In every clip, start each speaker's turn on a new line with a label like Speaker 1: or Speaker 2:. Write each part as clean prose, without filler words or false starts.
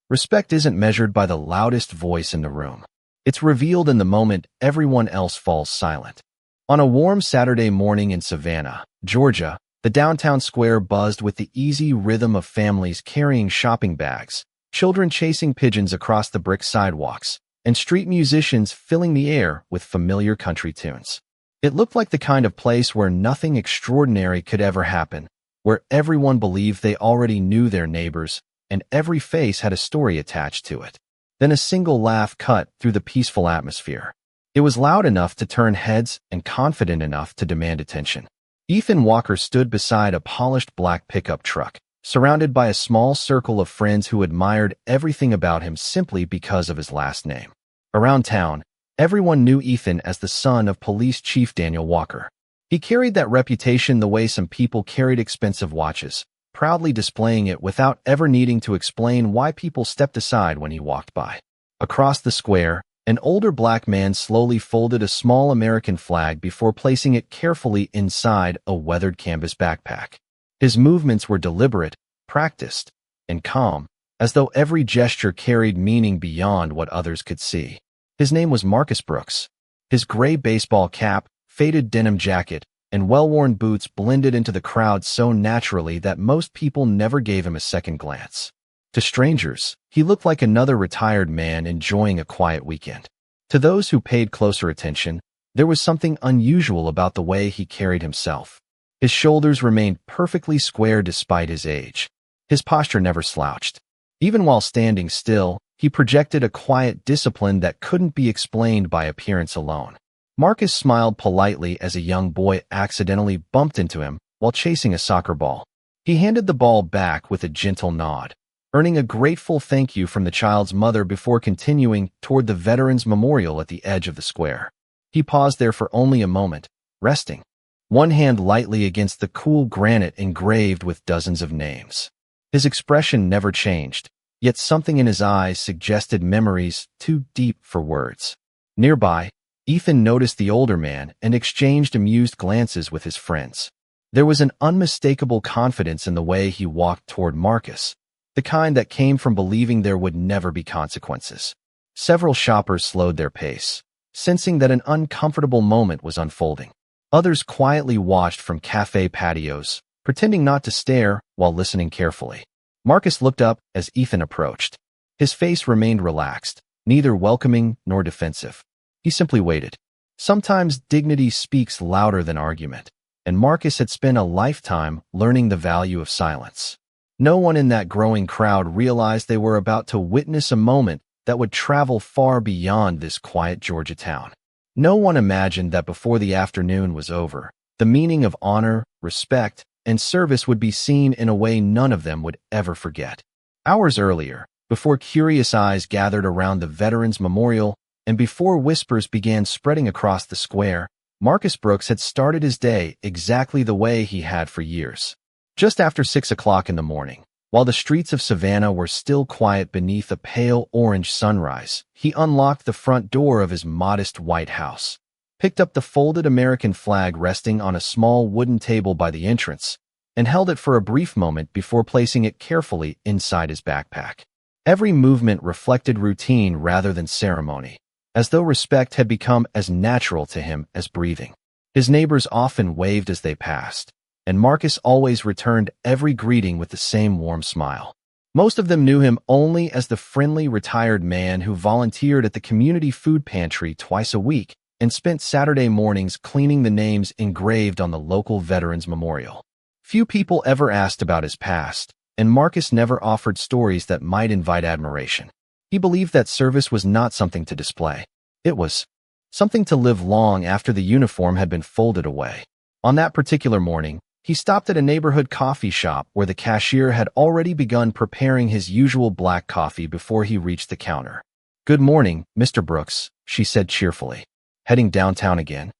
Speaker 1: Respect isn't measured by the loudest voice in the room. It's revealed in the moment everyone else falls silent. On a warm Saturday morning in Savannah, Georgia, the downtown square buzzed with the easy rhythm of families carrying shopping bags, children chasing pigeons across the brick sidewalks, and street musicians filling the air with familiar country tunes. It looked like the kind of place where nothing extraordinary could ever happen, where everyone believed they already knew their neighbors, and every face had a story attached to it. Then a single laugh cut through the peaceful atmosphere. It was loud enough to turn heads and confident enough to demand attention. Ethan Walker stood beside a polished black pickup truck, surrounded by a small circle of friends who admired everything about him simply because of his last name. Around town, everyone knew Ethan as the son of Police Chief Daniel Walker. He carried that reputation the way some people carried expensive watches, proudly displaying it without ever needing to explain why people stepped aside when he walked by. Across the square, an older black man slowly folded a small American flag before placing it carefully inside a weathered canvas backpack. His movements were deliberate, practiced, and calm, as though every gesture carried meaning beyond what others could see. His name was Marcus Brooks. His gray baseball cap, faded denim jacket, and well-worn boots blended into the crowd so naturally that most people never gave him a second glance. To strangers, he looked like another retired man enjoying a quiet weekend. To those who paid closer attention, there was something unusual about the way he carried himself. His shoulders remained perfectly square despite his age. His posture never slouched. Even while standing still, he projected a quiet discipline that couldn't be explained by appearance alone. Marcus smiled politely as a young boy accidentally bumped into him while chasing a soccer ball. He handed the ball back with a gentle nod, earning a grateful thank you from the child's mother before continuing toward the Veterans Memorial at the edge of the square. He paused there for only a moment, resting, one hand lightly against the cool granite engraved with dozens of names. His expression never changed, yet something in his eyes suggested memories too deep for words. Nearby, Ethan noticed the older man and exchanged amused glances with his friends. There was an unmistakable confidence in the way he walked toward Marcus, the kind that came from believing there would never be consequences. Several shoppers slowed their pace, sensing that an uncomfortable moment was unfolding. Others quietly watched from cafe patios, pretending not to stare while listening carefully. Marcus looked up as Ethan approached. His face remained relaxed, neither welcoming nor defensive. He simply waited. Sometimes dignity speaks louder than argument, and Marcus had spent a lifetime learning the value of silence. No one in that growing crowd realized they were about to witness a moment that would travel far beyond this quiet Georgia town. No one imagined that before the afternoon was over, the meaning of honor, respect, and service would be seen in a way none of them would ever forget. Hours earlier, before curious eyes gathered around the Veterans Memorial, and before whispers began spreading across the square, Marcus Brooks had started his day exactly the way he had for years. Just after 6 o'clock in the morning, while the streets of Savannah were still quiet beneath a pale orange sunrise, he unlocked the front door of his modest white house, picked up the folded American flag resting on a small wooden table by the entrance, and held it for a brief moment before placing it carefully inside his backpack. Every movement reflected routine rather than ceremony, as though respect had become as natural to him as breathing. His neighbors often waved as they passed, and Marcus always returned every greeting with the same warm smile. Most of them knew him only as the friendly retired man who volunteered at the community food pantry twice a week and spent Saturday mornings cleaning the names engraved on the local Veterans Memorial. Few people ever asked about his past, and Marcus never offered stories that might invite admiration. He believed that service was not something to display. It was something to live long after the uniform had been folded away. On that particular morning, he stopped at a neighborhood coffee shop where the cashier had already begun preparing his usual black coffee before he reached the counter. "Good morning, Mr. Brooks," she said cheerfully. "Heading downtown again?"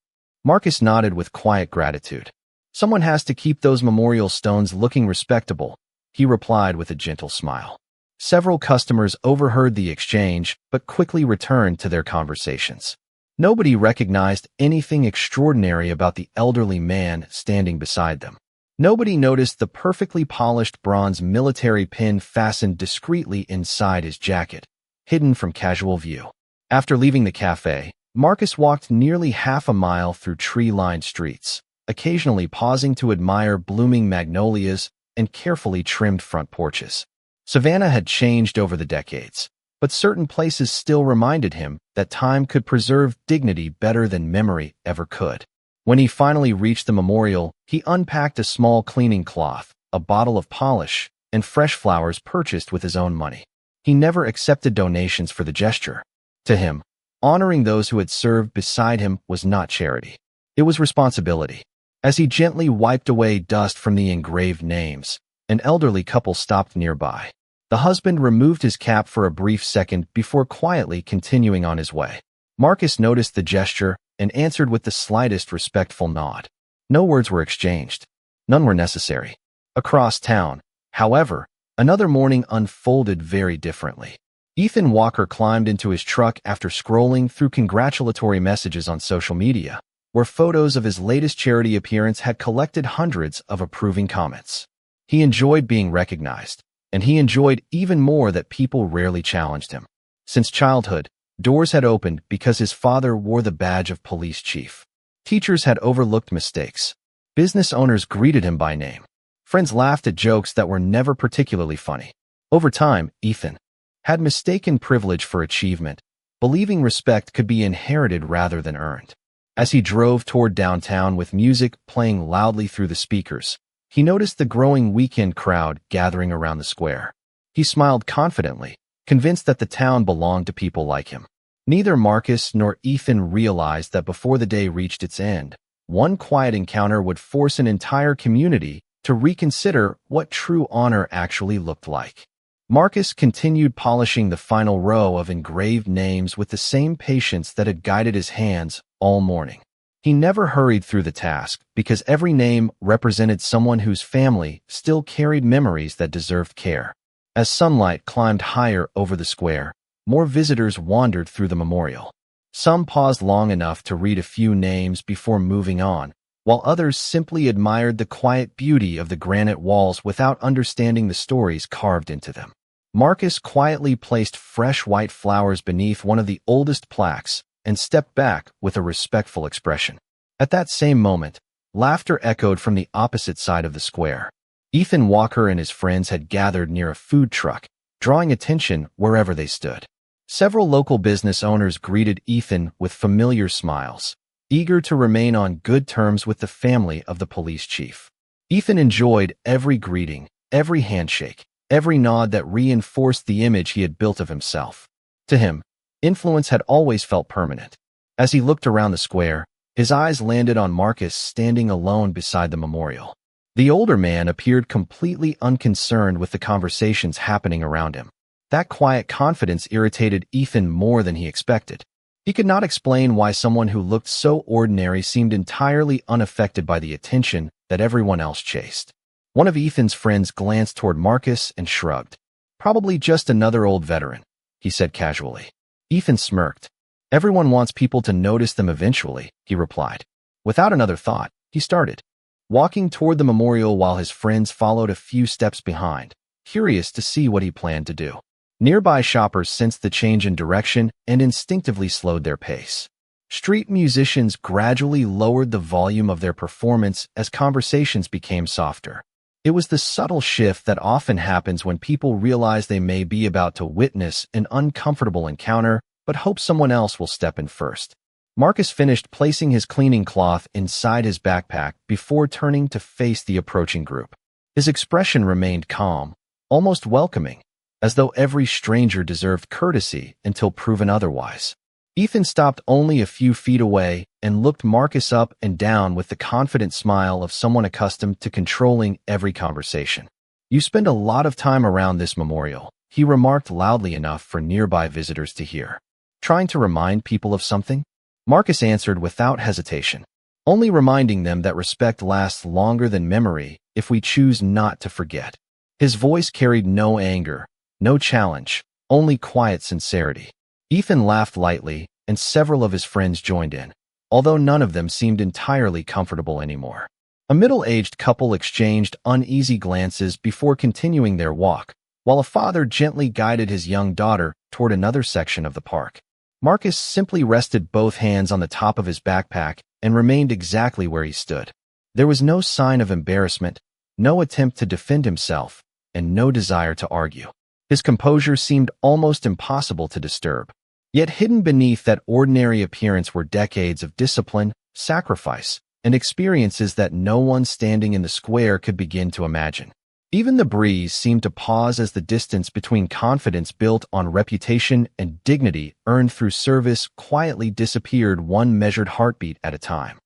Speaker 1: Marcus nodded with quiet gratitude. "Someone has to keep those memorial stones looking respectable," he replied with a gentle smile. Several customers overheard the exchange, but quickly returned to their conversations. Nobody recognized anything extraordinary about the elderly man standing beside them. Nobody noticed the perfectly polished bronze military pin fastened discreetly inside his jacket, hidden from casual view. After leaving the cafe, Marcus walked nearly half a mile through tree-lined streets, occasionally pausing to admire blooming magnolias and carefully trimmed front porches. Savannah had changed over the decades, but certain places still reminded him that time could preserve dignity better than memory ever could. When he finally reached the memorial, he unpacked a small cleaning cloth, a bottle of polish, and fresh flowers purchased with his own money. He never accepted donations for the gesture. To him, honoring those who had served beside him was not charity. It was responsibility. As he gently wiped away dust from the engraved names, an elderly couple stopped nearby. The husband removed his cap for a brief second before quietly continuing on his way. Marcus noticed the gesture and answered with the slightest respectful nod. No words were exchanged. None were necessary. Across town, however, another morning unfolded very differently. Ethan Walker climbed into his truck after scrolling through congratulatory messages on social media, where photos of his latest charity appearance had collected hundreds of approving comments. He enjoyed being recognized, and he enjoyed even more that people rarely challenged him. Since childhood, doors had opened because his father wore the badge of police chief. Teachers had overlooked mistakes. Business owners greeted him by name. Friends laughed at jokes that were never particularly funny. Over time, Ethan had mistaken privilege for achievement, believing respect could be inherited rather than earned. As he drove toward downtown with music playing loudly through the speakers, he noticed the growing weekend crowd gathering around the square. He smiled confidently, convinced that the town belonged to people like him. Neither Marcus nor Ethan realized that before the day reached its end, one quiet encounter would force an entire community to reconsider what true honor actually looked like. Marcus continued polishing the final row of engraved names with the same patience that had guided his hands all morning. He never hurried through the task because every name represented someone whose family still carried memories that deserved care. As sunlight climbed higher over the square, more visitors wandered through the memorial. Some paused long enough to read a few names before moving on, while others simply admired the quiet beauty of the granite walls without understanding the stories carved into them. Marcus quietly placed fresh white flowers beneath one of the oldest plaques and stepped back with a respectful expression. At that same moment, laughter echoed from the opposite side of the square. Ethan Walker and his friends had gathered near a food truck, drawing attention wherever they stood. Several local business owners greeted Ethan with familiar smiles, eager to remain on good terms with the family of the police chief. Ethan enjoyed every greeting, every handshake, every nod that reinforced the image he had built of himself. To him, influence had always felt permanent. As he looked around the square, his eyes landed on Marcus standing alone beside the memorial. The older man appeared completely unconcerned with the conversations happening around him. That quiet confidence irritated Ethan more than he expected. He could not explain why someone who looked so ordinary seemed entirely unaffected by the attention that everyone else chased. One of Ethan's friends glanced toward Marcus and shrugged. "Probably just another old veteran," he said casually. Ethan smirked. "Everyone wants people to notice them eventually," he replied. Without another thought, he started walking toward the memorial while his friends followed a few steps behind, curious to see what he planned to do. Nearby shoppers sensed the change in direction and instinctively slowed their pace. Street musicians gradually lowered the volume of their performance as conversations became softer. It was the subtle shift that often happens when people realize they may be about to witness an uncomfortable encounter, but hope someone else will step in first. Marcus finished placing his cleaning cloth inside his backpack before turning to face the approaching group. His expression remained calm, almost welcoming, as though every stranger deserved courtesy until proven otherwise. Ethan stopped only a few feet away and looked Marcus up and down with the confident smile of someone accustomed to controlling every conversation. "You spend a lot of time around this memorial," he remarked loudly enough for nearby visitors to hear. "Trying to remind people of something?" Marcus answered without hesitation, "Only reminding them that respect lasts longer than memory if we choose not to forget." His voice carried no anger, no challenge, only quiet sincerity. Ethan laughed lightly, and several of his friends joined in, although none of them seemed entirely comfortable anymore. A middle-aged couple exchanged uneasy glances before continuing their walk, while a father gently guided his young daughter toward another section of the park. Marcus simply rested both hands on the top of his backpack and remained exactly where he stood. There was no sign of embarrassment, no attempt to defend himself, and no desire to argue. His composure seemed almost impossible to disturb. Yet hidden beneath that ordinary appearance were decades of discipline, sacrifice, and experiences that no one standing in the square could begin to imagine. Even the breeze seemed to pause as the distance between confidence built on reputation and dignity earned through service quietly disappeared, one measured heartbeat at a time.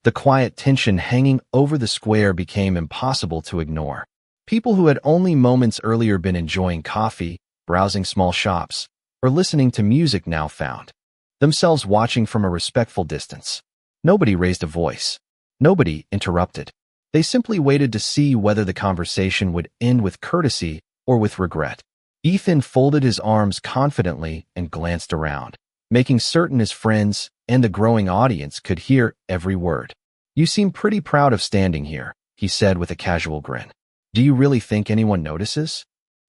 Speaker 1: The quiet tension hanging over the square became impossible to ignore. People who had only moments earlier been enjoying coffee, browsing small shops, or listening to music now found themselves watching from a respectful distance. Nobody raised a voice. Nobody interrupted. They simply waited to see whether the conversation would end with courtesy or with regret. Ethan folded his arms confidently and glanced around, making certain his friends and the growing audience could hear every word. "You seem pretty proud of standing here," he said with a casual grin. "Do you really think anyone notices?"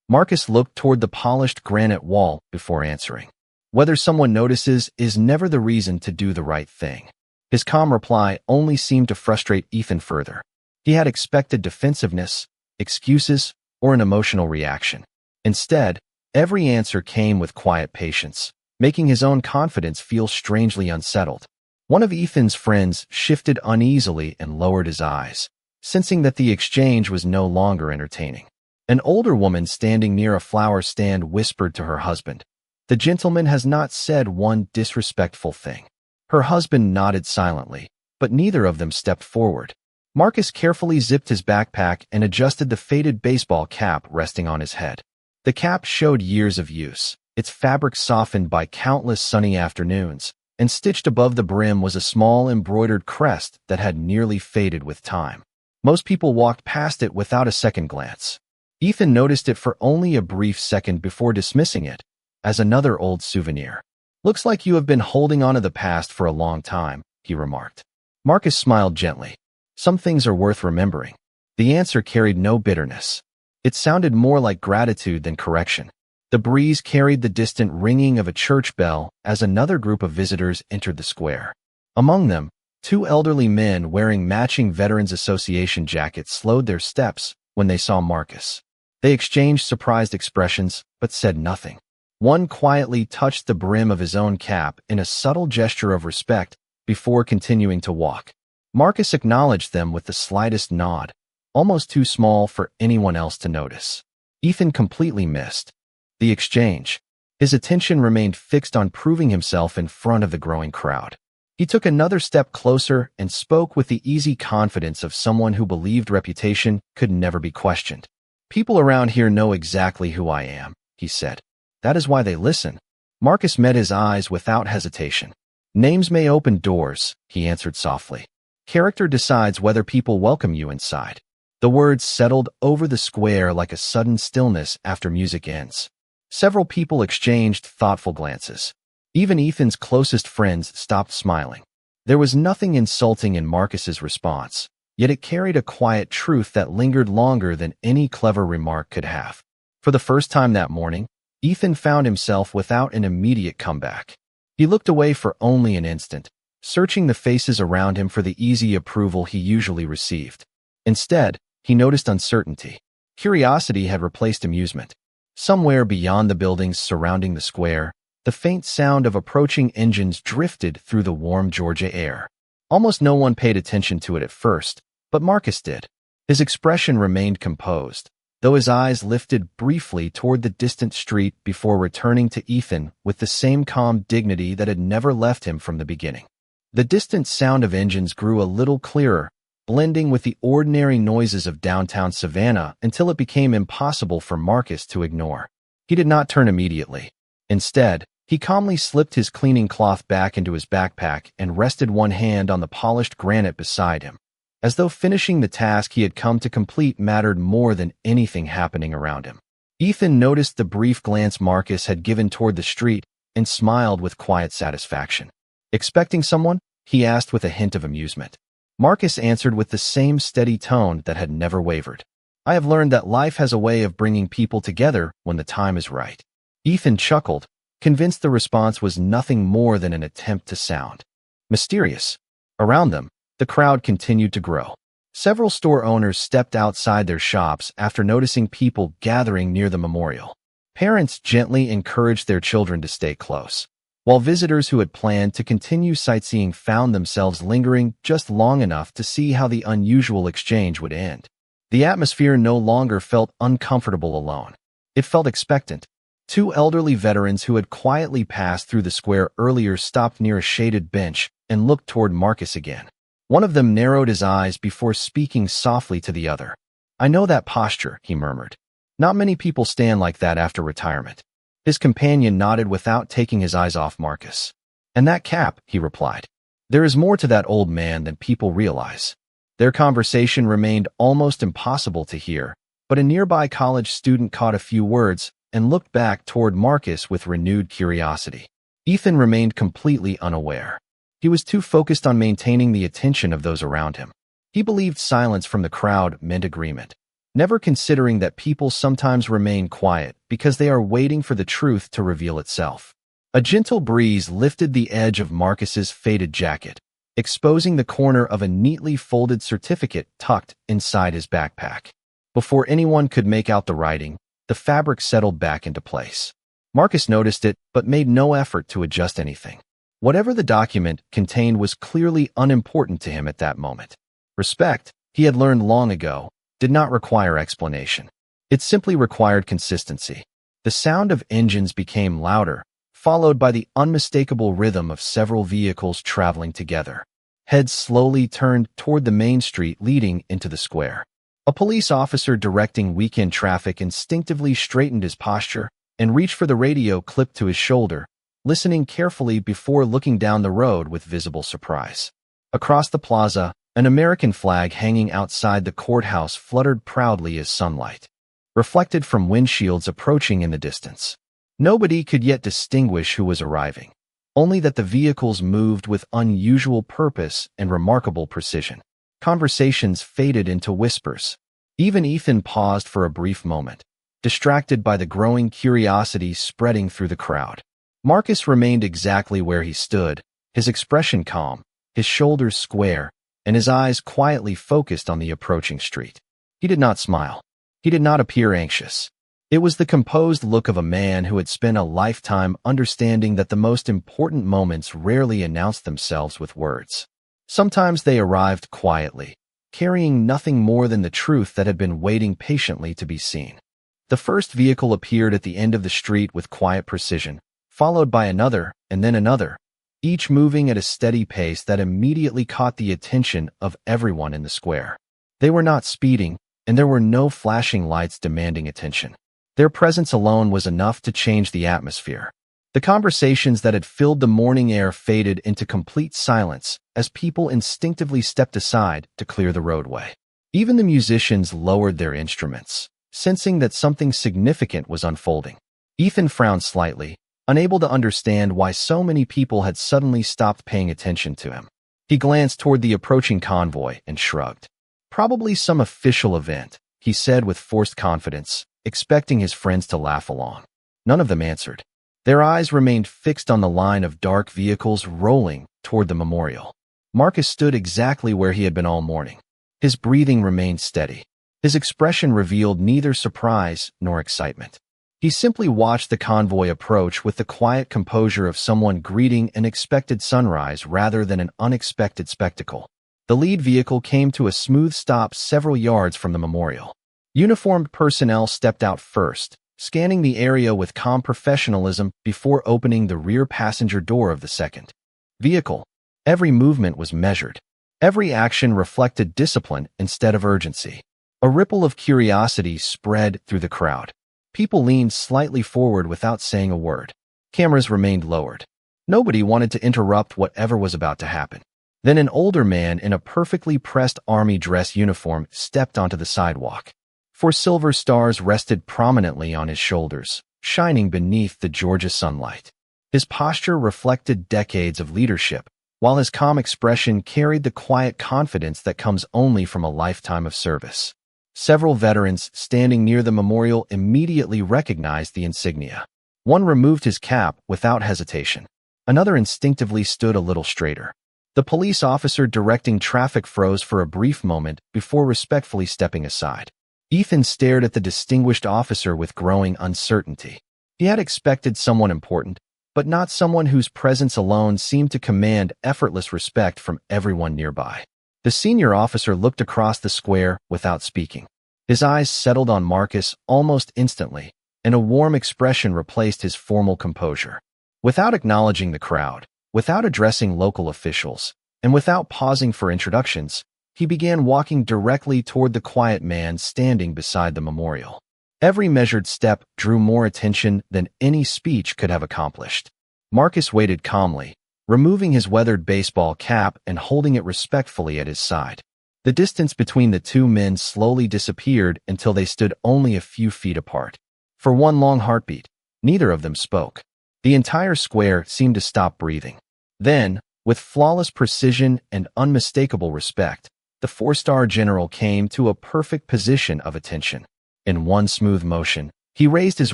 Speaker 1: Marcus looked toward the polished granite wall before answering. "Whether someone notices is never the reason to do the right thing." His calm reply only seemed to frustrate Ethan further. He had expected defensiveness, excuses, or an emotional reaction. Instead, every answer came with quiet patience, making his own confidence feel strangely unsettled. One of Ethan's friends shifted uneasily and lowered his eyes, sensing that the exchange was no longer entertaining. An older woman standing near a flower stand whispered to her husband, "The gentleman has not said one disrespectful thing." Her husband nodded silently, but neither of them stepped forward. Marcus carefully zipped his backpack and adjusted the faded baseball cap resting on his head. The cap showed years of use, its fabric softened by countless sunny afternoons, and stitched above the brim was a small embroidered crest that had nearly faded with time. Most people walked past it without a second glance. Ethan noticed it for only a brief second before dismissing it as another old souvenir. "Looks like you have been holding on to the past for a long time," he remarked. Marcus smiled gently. "Some things are worth remembering." The answer carried no bitterness. It sounded more like gratitude than correction. The breeze carried the distant ringing of a church bell as another group of visitors entered the square. Among them, two elderly men wearing matching Veterans Association jackets slowed their steps when they saw Marcus. They exchanged surprised expressions, but said nothing. One quietly touched the brim of his own cap in a subtle gesture of respect before continuing to walk. Marcus acknowledged them with the slightest nod, almost too small for anyone else to notice. Ethan completely missed the exchange. His attention remained fixed on proving himself in front of the growing crowd. He took another step closer and spoke with the easy confidence of someone who believed reputation could never be questioned. "People around here know exactly who I am," he said. "That is why they listen." Marcus met his eyes without hesitation. "Names may open doors," he answered softly. "Character decides whether people welcome you inside." The words settled over the square like a sudden stillness after music ends. Several people exchanged thoughtful glances. Even Ethan's closest friends stopped smiling. There was nothing insulting in Marcus's response, yet it carried a quiet truth that lingered longer than any clever remark could have. For the first time that morning, Ethan found himself without an immediate comeback. He looked away for only an instant, searching the faces around him for the easy approval he usually received. Instead, he noticed uncertainty. Curiosity had replaced amusement. Somewhere beyond the buildings surrounding the square, the faint sound of approaching engines drifted through the warm Georgia air. Almost no one paid attention to it at first, but Marcus did. His expression remained composed, though his eyes lifted briefly toward the distant street before returning to Ethan with the same calm dignity that had never left him from the beginning. The distant sound of engines grew a little clearer, blending with the ordinary noises of downtown Savannah until it became impossible for Marcus to ignore. He did not turn immediately. Instead, he calmly slipped his cleaning cloth back into his backpack and rested one hand on the polished granite beside him, as though finishing the task he had come to complete mattered more than anything happening around him. Ethan noticed the brief glance Marcus had given toward the street and smiled with quiet satisfaction. "Expecting someone?" he asked with a hint of amusement. Marcus answered with the same steady tone that had never wavered. "I have learned that life has a way of bringing people together when the time is right." Ethan chuckled, convinced the response was nothing more than an attempt to sound mysterious. Around them, the crowd continued to grow. Several store owners stepped outside their shops after noticing people gathering near the memorial. Parents gently encouraged their children to stay close, while visitors who had planned to continue sightseeing found themselves lingering just long enough to see how the unusual exchange would end. The atmosphere no longer felt uncomfortable alone. It felt expectant. Two elderly veterans who had quietly passed through the square earlier stopped near a shaded bench and looked toward Marcus again. One of them narrowed his eyes before speaking softly to the other. "I know that posture," he murmured. "Not many people stand like that after retirement." His companion nodded without taking his eyes off Marcus. "And that cap," he replied. "There is more to that old man than people realize." Their conversation remained almost impossible to hear, but a nearby college student caught a few words and looked back toward Marcus with renewed curiosity. Ethan remained completely unaware. He was too focused on maintaining the attention of those around him. He believed silence from the crowd meant agreement, never considering that people sometimes remain quiet because they are waiting for the truth to reveal itself. A gentle breeze lifted the edge of Marcus's faded jacket, exposing the corner of a neatly folded certificate tucked inside his backpack. Before anyone could make out the writing, the fabric settled back into place. Marcus noticed it, but made no effort to adjust anything. Whatever the document contained was clearly unimportant to him at that moment. Respect, he had learned long ago, did not require explanation. It simply required consistency. The sound of engines became louder, followed by the unmistakable rhythm of several vehicles traveling together. Heads slowly turned toward the main street leading into the square. A police officer directing weekend traffic instinctively straightened his posture and reached for the radio clipped to his shoulder, listening carefully before looking down the road with visible surprise. Across the plaza, an American flag hanging outside the courthouse fluttered proudly as sunlight reflected from windshields approaching in the distance. Nobody could yet distinguish who was arriving, only that the vehicles moved with unusual purpose and remarkable precision. Conversations faded into whispers. Even Ethan paused for a brief moment, distracted by the growing curiosity spreading through the crowd. Marcus remained exactly where he stood, his expression calm, his shoulders square, and his eyes quietly focused on the approaching street. He did not smile. He did not appear anxious. It was the composed look of a man who had spent a lifetime understanding that the most important moments rarely announced themselves with words. Sometimes they arrived quietly, carrying nothing more than the truth that had been waiting patiently to be seen. The first vehicle appeared at the end of the street with quiet precision, followed by another and then another, each moving at a steady pace that immediately caught the attention of everyone in the square. They were not speeding, and there were no flashing lights demanding attention. Their presence alone was enough to change the atmosphere. The conversations that had filled the morning air faded into complete silence as people instinctively stepped aside to clear the roadway. Even the musicians lowered their instruments, sensing that something significant was unfolding. Ethan frowned slightly, unable to understand why so many people had suddenly stopped paying attention to him. He glanced toward the approaching convoy and shrugged. "Probably some official event," he said with forced confidence, expecting his friends to laugh along. None of them answered. Their eyes remained fixed on the line of dark vehicles rolling toward the memorial. Marcus stood exactly where he had been all morning. His breathing remained steady. His expression revealed neither surprise nor excitement. He simply watched the convoy approach with the quiet composure of someone greeting an expected sunrise rather than an unexpected spectacle. The lead vehicle came to a smooth stop several yards from the memorial. Uniformed personnel stepped out first, scanning the area with calm professionalism before opening the rear passenger door of the second vehicle. Every movement was measured. Every action reflected discipline instead of urgency. A ripple of curiosity spread through the crowd. People leaned slightly forward without saying a word. Cameras remained lowered. Nobody wanted to interrupt whatever was about to happen. Then an older man in a perfectly pressed army dress uniform stepped onto the sidewalk. Four silver stars rested prominently on his shoulders, shining beneath the Georgia sunlight. His posture reflected decades of leadership, while his calm expression carried the quiet confidence that comes only from a lifetime of service. Several veterans standing near the memorial immediately recognized the insignia. One removed his cap without hesitation. Another instinctively stood a little straighter. The police officer directing traffic froze for a brief moment before respectfully stepping aside. Ethan stared at the distinguished officer with growing uncertainty. He had expected someone important, but not someone whose presence alone seemed to command effortless respect from everyone nearby. The senior officer looked across the square without speaking. His eyes settled on Marcus almost instantly, and a warm expression replaced his formal composure. Without acknowledging the crowd, without addressing local officials, and without pausing for introductions, he began walking directly toward the quiet man standing beside the memorial. Every measured step drew more attention than any speech could have accomplished. Marcus waited calmly, removing his weathered baseball cap and holding it respectfully at his side. The distance between the two men slowly disappeared until they stood only a few feet apart. For one long heartbeat, neither of them spoke. The entire square seemed to stop breathing. Then, with flawless precision and unmistakable respect, the four-star general came to a perfect position of attention. In one smooth motion, he raised his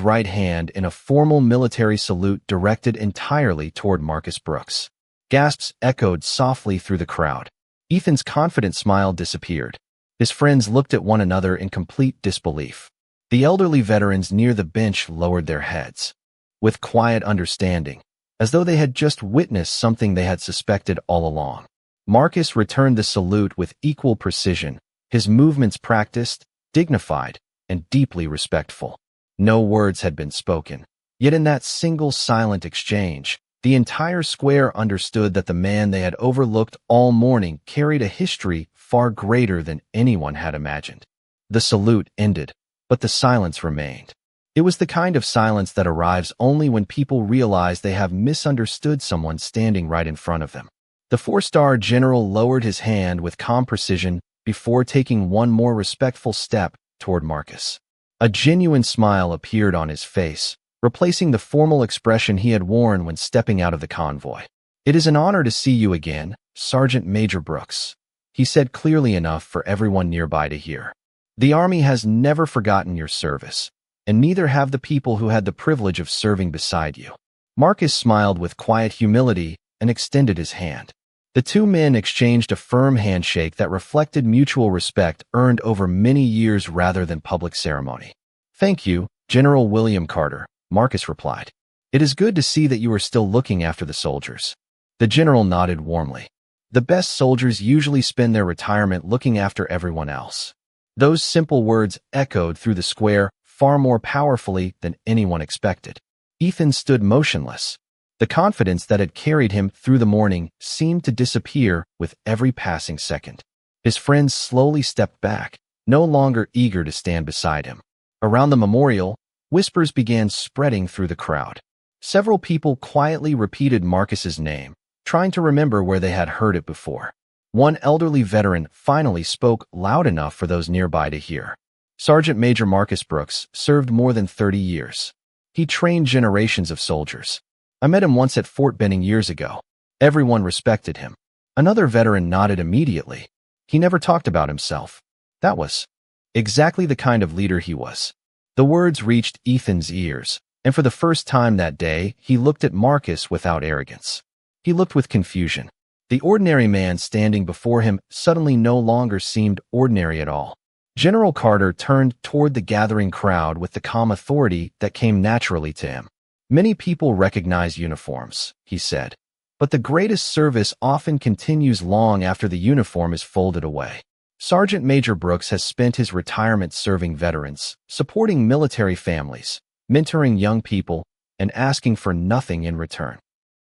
Speaker 1: right hand in a formal military salute directed entirely toward Marcus Brooks. Gasps echoed softly through the crowd. Ethan's confident smile disappeared. His friends looked at one another in complete disbelief. The elderly veterans near the bench lowered their heads. With quiet understanding, as though they had just witnessed something they had suspected all along. Marcus returned the salute with equal precision, his movements practiced, dignified, and deeply respectful. No words had been spoken, yet in that single silent exchange, the entire square understood that the man they had overlooked all morning carried a history far greater than anyone had imagined. The salute ended, but the silence remained. It was the kind of silence that arrives only when people realize they have misunderstood someone standing right in front of them. The four-star general lowered his hand with calm precision before taking one more respectful step toward Marcus. A genuine smile appeared on his face, replacing the formal expression he had worn when stepping out of the convoy. "It is an honor to see you again, Sergeant Major Brooks," he said clearly enough for everyone nearby to hear. "The Army has never forgotten your service, and neither have the people who had the privilege of serving beside you." Marcus smiled with quiet humility and extended his hand. The two men exchanged a firm handshake that reflected mutual respect earned over many years rather than public ceremony. "Thank you, General William Carter," Marcus replied. "It is good to see that you are still looking after the soldiers." The general nodded warmly. The best soldiers usually spend their retirement looking after everyone else. Those simple words echoed through the square far more powerfully than anyone expected. Ethan stood motionless. The confidence that had carried him through the morning seemed to disappear with every passing second. His friends slowly stepped back, no longer eager to stand beside him. Around the memorial, whispers began spreading through the crowd. Several people quietly repeated Marcus's name, trying to remember where they had heard it before. One elderly veteran finally spoke loud enough for those nearby to hear. Sergeant Major Marcus Brooks served more than 30 years. He trained generations of soldiers. I met him once at Fort Benning years ago. Everyone respected him. Another veteran nodded immediately. He never talked about himself. That was exactly the kind of leader he was. The words reached Ethan's ears, and for the first time that day, he looked at Marcus without arrogance. He looked with confusion. The ordinary man standing before him suddenly no longer seemed ordinary at all. General Carter turned toward the gathering crowd with the calm authority that came naturally to him. "Many people recognize uniforms," he said, "but the greatest service often continues long after the uniform is folded away. Sergeant Major Brooks has spent his retirement serving veterans, supporting military families, mentoring young people, and asking for nothing in return."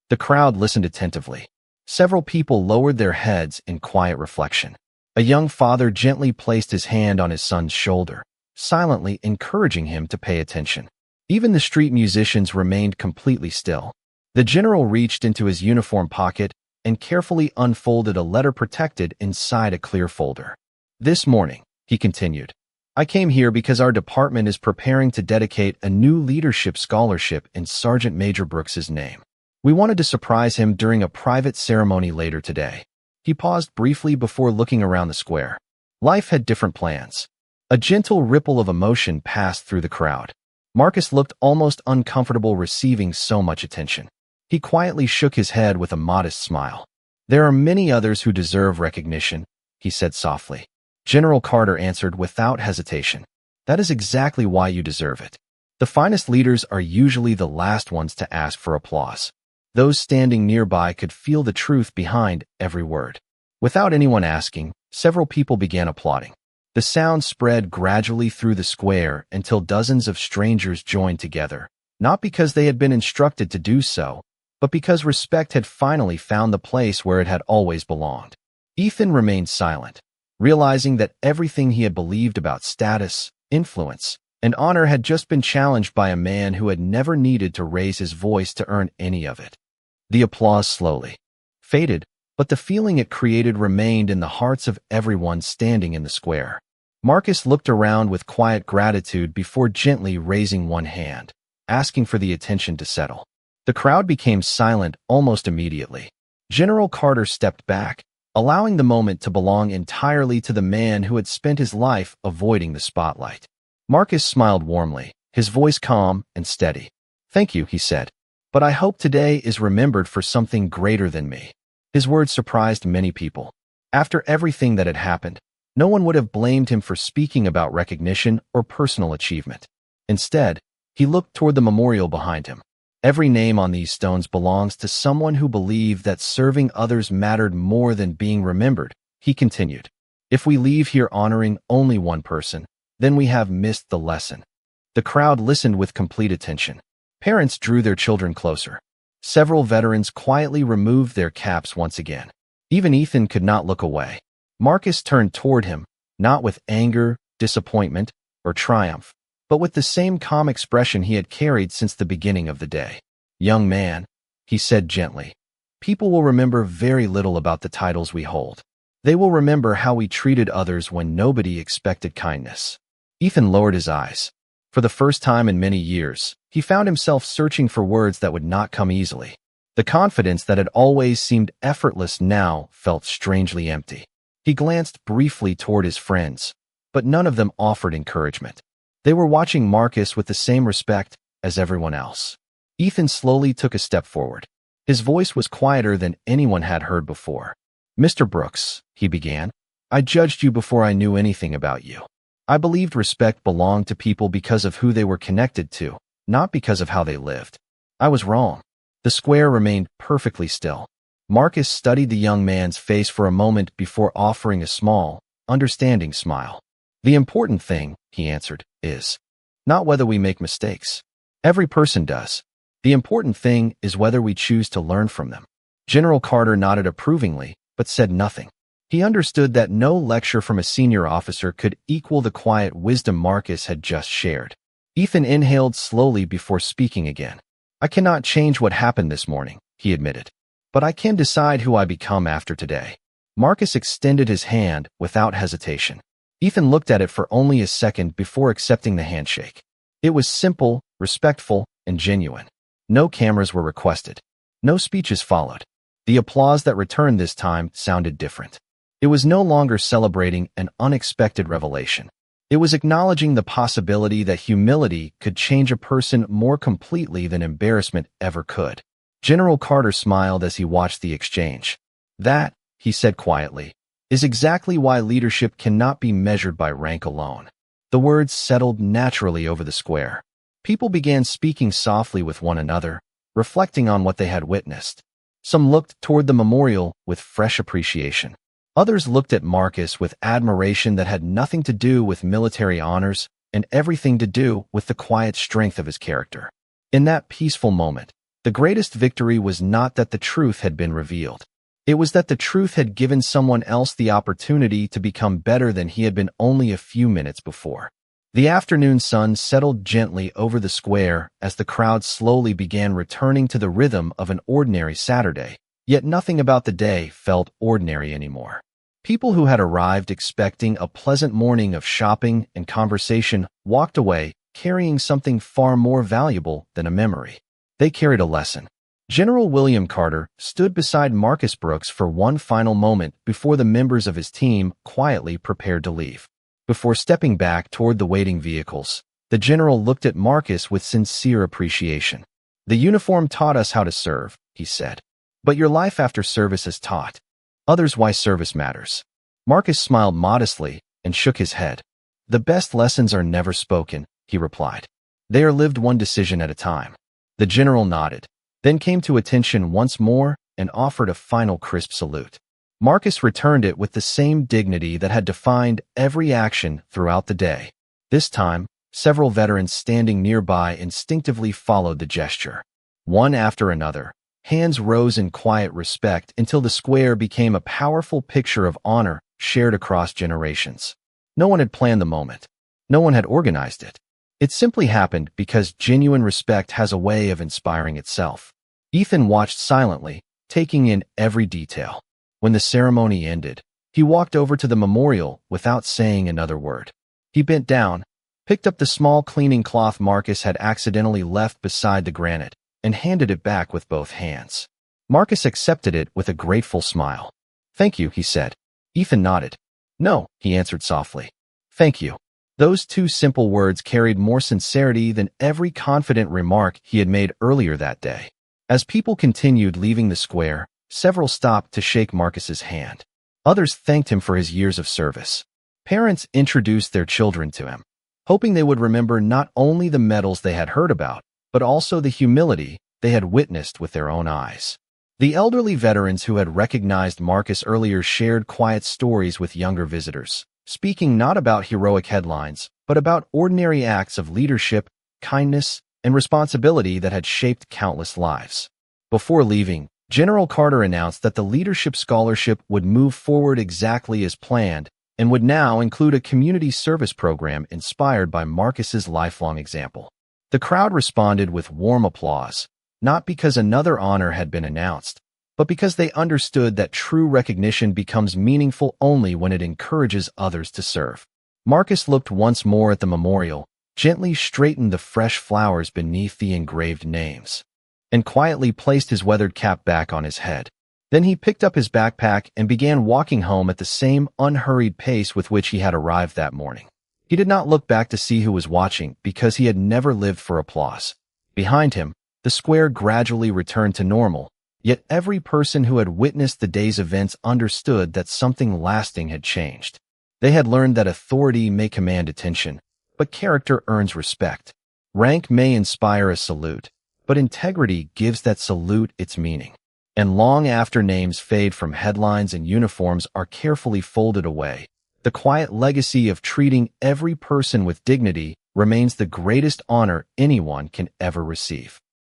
Speaker 1: The crowd listened attentively. Several people lowered their heads in quiet reflection. A young father gently placed his hand on his son's shoulder, silently encouraging him to pay attention. Even the street musicians remained completely still. The general reached into his uniform pocket and carefully unfolded a letter protected inside a clear folder. "This morning," he continued, "I came here because our department is preparing to dedicate a new leadership scholarship in Sergeant Major Brooks's name. We wanted to surprise him during a private ceremony later today. He paused briefly before looking around the square. Life had different plans. A gentle ripple of emotion passed through the crowd. Marcus looked almost uncomfortable receiving so much attention. He quietly shook his head with a modest smile. "There are many others who deserve recognition," he said softly. General Carter answered without hesitation. "That is exactly why you deserve it. The finest leaders are usually the last ones to ask for applause." Those standing nearby could feel the truth behind every word. Without anyone asking, several people began applauding. The sound spread gradually through the square until dozens of strangers joined together, not because they had been instructed to do so, but because respect had finally found the place where it had always belonged. Ethan remained silent, realizing that everything he had believed about status, influence, and honor had just been challenged by a man who had never needed to raise his voice to earn any of it. The applause slowly faded, but the feeling it created remained in the hearts of everyone standing in the square. Marcus looked around with quiet gratitude before gently raising one hand, asking for the attention to settle. The crowd became silent almost immediately. General Carter stepped back, allowing the moment to belong entirely to the man who had spent his life avoiding the spotlight. Marcus smiled warmly, his voice calm and steady. "Thank you," he said. "But I hope today is remembered for something greater than me." His words surprised many people. After everything that had happened, no one would have blamed him for speaking about recognition or personal achievement. Instead, he looked toward the memorial behind him. Every name on these stones belongs to someone who believed that serving others mattered more than being remembered, he continued. "If we leave here honoring only one person, then we have missed the lesson." The crowd listened with complete attention. Parents drew their children closer. Several veterans quietly removed their caps once again. Even Ethan could not look away. Marcus turned toward him, not with anger, disappointment, or triumph, but with the same calm expression he had carried since the beginning of the day. "Young man," he said gently, "people will remember very little about the titles we hold. They will remember how we treated others when nobody expected kindness." Ethan lowered his eyes. For the first time in many years, he found himself searching for words that would not come easily. The confidence that had always seemed effortless now felt strangely empty. He glanced briefly toward his friends, but none of them offered encouragement. They were watching Marcus with the same respect as everyone else. Ethan slowly took a step forward. His voice was quieter than anyone had heard before. "Mr. Brooks," he began, "I judged you before I knew anything about you. I believed respect belonged to people because of who they were connected to, not because of how they lived. I was wrong." The square remained perfectly still. Marcus studied the young man's face for a moment before offering a small, understanding smile. "The important thing," he answered, "is not whether we make mistakes. Every person does. The important thing is whether we choose to learn from them." General Carter nodded approvingly, but said nothing. He understood that no lecture from a senior officer could equal the quiet wisdom Marcus had just shared. Ethan inhaled slowly before speaking again. "I cannot change what happened this morning," he admitted, "but I can decide who I become after today." Marcus extended his hand without hesitation. Ethan looked at it for only a second before accepting the handshake. It was simple, respectful, and genuine. No cameras were requested. No speeches followed. The applause that returned this time sounded different. It was no longer celebrating an unexpected revelation. It was acknowledging the possibility that humility could change a person more completely than embarrassment ever could. General Carter smiled as he watched the exchange. "That," he said quietly, "is exactly why leadership cannot be measured by rank alone." The words settled naturally over the square. People began speaking softly with one another, reflecting on what they had witnessed. Some looked toward the memorial with fresh appreciation. Others looked at Marcus with admiration that had nothing to do with military honors and everything to do with the quiet strength of his character. In that peaceful moment, the greatest victory was not that the truth had been revealed. It was that the truth had given someone else the opportunity to become better than he had been only a few minutes before. The afternoon sun settled gently over the square as the crowd slowly began returning to the rhythm of an ordinary Saturday, yet nothing about the day felt ordinary anymore. People who had arrived expecting a pleasant morning of shopping and conversation walked away carrying something far more valuable than a memory. They carried a lesson. General William Carter stood beside Marcus Brooks for one final moment before the members of his team quietly prepared to leave. Before stepping back toward the waiting vehicles, the general looked at Marcus with sincere appreciation. "The uniform taught us how to serve," he said. "But your life after service has taught others why service matters." Marcus smiled modestly and shook his head. "The best lessons are never spoken," he replied. "They are lived one decision at a time." The general nodded, then came to attention once more and offered a final crisp salute. Marcus returned it with the same dignity that had defined every action throughout the day. This time, several veterans standing nearby instinctively followed the gesture. One after another, hands rose in quiet respect until the square became a powerful picture of honor shared across generations. No one had planned the moment. No one had organized it. It simply happened because genuine respect has a way of inspiring itself. Ethan watched silently, taking in every detail. When the ceremony ended, he walked over to the memorial without saying another word. He bent down, picked up the small cleaning cloth Marcus had accidentally left beside the granite, and handed it back with both hands. Marcus accepted it with a grateful smile. "Thank you," he said. Ethan nodded. "No," he answered softly. "Thank you." Those two simple words carried more sincerity than every confident remark he had made earlier that day. As people continued leaving the square, several stopped to shake Marcus's hand. Others thanked him for his years of service. Parents introduced their children to him, hoping they would remember not only the medals they had heard about, but also the humility they had witnessed with their own eyes. The elderly veterans who had recognized Marcus earlier shared quiet stories with younger visitors, speaking not about heroic headlines, but about ordinary acts of leadership, kindness, and responsibility that had shaped countless lives. Before leaving, General Carter announced that the Leadership Scholarship would move forward exactly as planned and would now include a community service program inspired by Marcus's lifelong example. The crowd responded with warm applause, not because another honor had been announced, but because they understood that true recognition becomes meaningful only when it encourages others to serve. Marcus looked once more at the memorial, gently straightened the fresh flowers beneath the engraved names, and quietly placed his weathered cap back on his head. Then he picked up his backpack and began walking home at the same unhurried pace with which he had arrived that morning. He did not look back to see who was watching because he had never lived for applause. Behind him, the square gradually returned to normal, yet every person who had witnessed the day's events understood that something lasting had changed. They had learned that authority may command attention, but character earns respect. Rank may inspire a salute, but integrity gives that salute its meaning. And long after names fade from headlines and uniforms are carefully folded away, the quiet legacy of treating every person with dignity remains the greatest honor anyone can ever receive.